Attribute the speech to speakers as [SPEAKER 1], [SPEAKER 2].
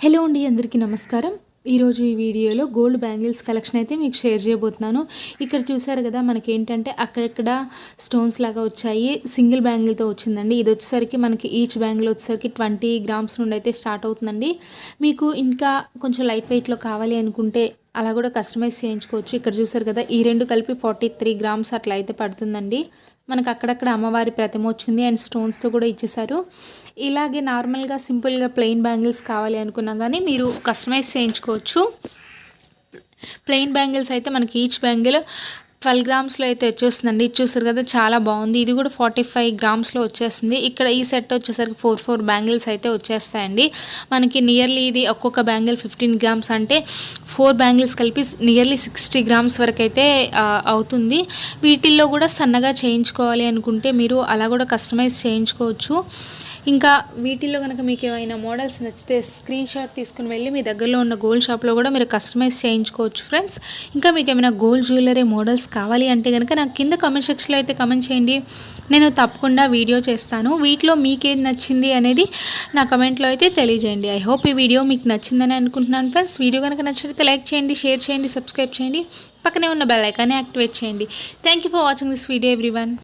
[SPEAKER 1] Hello అండి, అందరికీ నమస్కారం. ఈరోజు ఈ వీడియోలో గోల్డ్ బ్యాంగిల్స్ కలెక్షన్ అయితే మీకు షేర్ చేయబోతున్నాను. ఇక్కడ చూసారు కదా, మనకి ఏంటంటే అక్కడక్కడ స్టోన్స్ లాగా వచ్చాయి. సింగిల్ బ్యాంగిల్తో వచ్చిందండి. ఇది వచ్చేసరికి మనకి ఈచ్ బ్యాంగిల్ వచ్చేసరికి 20 గ్రామ్స్ నుండి అయితే స్టార్ట్ అవుతుందండి. మీకు ఇంకా కొంచెం లైట్ వెయిట్లో కావాలి అనుకుంటే అలా కూడా కస్టమైజ్ చేయించుకోవచ్చు. ఇక్కడ చూసారు కదా, ఈ రెండు కలిపి 43 గ్రామ్స్ అట్లా అయితే పడుతుందండి. మనకు అక్కడక్కడ అమ్మవారి ప్రతిమ వచ్చింది అండ్ స్టోన్స్తో కూడా ఇచ్చేసారు. ఇలాగే నార్మల్గా సింపుల్గా ప్లెయిన్ బ్యాంగిల్స్ కావాలి అనుకున్నా కానీ మీరు కస్టమైజ్ చేయించుకోవచ్చు. ప్లెయిన్ బ్యాంగిల్స్ అయితే మనకి ఈచ్ బ్యాంగిల్ 12 గ్రామ్స్లో అయితే వచ్చేస్తుందండి. ఇది చూసారు కదా, చాలా బాగుంది. ఇది కూడా 45 గ్రామ్స్లో వచ్చేస్తుంది. ఇక్కడ ఈ సెట్ వచ్చేసరికి 4 బ్యాంగిల్స్ అయితే వచ్చేస్తాయండి. మనకి నియర్లీ ఇది ఒక్కొక్క బ్యాంగిల్ 15 గ్రామ్స్ అంటే 4 బ్యాంగిల్స్ కలిపి నియర్లీ 60 గ్రామ్స్ వరకు అయితే అవుతుంది. వీటిల్లో కూడా సన్నగా చేయించుకోవాలి అనుకుంటే మీరు అలా కూడా కస్టమైజ్ చేయించుకోవచ్చు. ఇంకా వీటిల్లో కనుక మీకు ఏమైనా మోడల్స్ నచ్చితే స్క్రీన్ షాట్ తీసుకుని వెళ్ళి మీ దగ్గరలో ఉన్న గోల్డ్ షాప్లో కూడా మీరు కస్టమైజ్ చేయించుకోవచ్చు ఫ్రెండ్స్. ఇంకా మీకు ఏమైనా గోల్డ్ జ్యువెలరీ మోడల్స్ కావాలి అంటే కనుక నాకు కింద కామెంట్ సెక్షన్లో అయితే కామెంట్ చేయండి. నేను తప్పకుండా వీడియో చేస్తాను. వీటిలో మీకేది నచ్చింది అనేది నా కమెంట్లో అయితే తెలియజేయండి. ఐ హోప్ ఈ వీడియో మీకు నచ్చిందని అనుకుంటున్నాను ఫ్రెండ్స్. వీడియో కనుక నచ్చితే లైక్ చేయండి, షేర్ చేయండి, సబ్స్క్రైబ్ చేయండి, పక్కనే ఉన్న బెల్ ఐకాన్ని యాక్టివేట్ చేయండి. Thank you for watching this video everyone.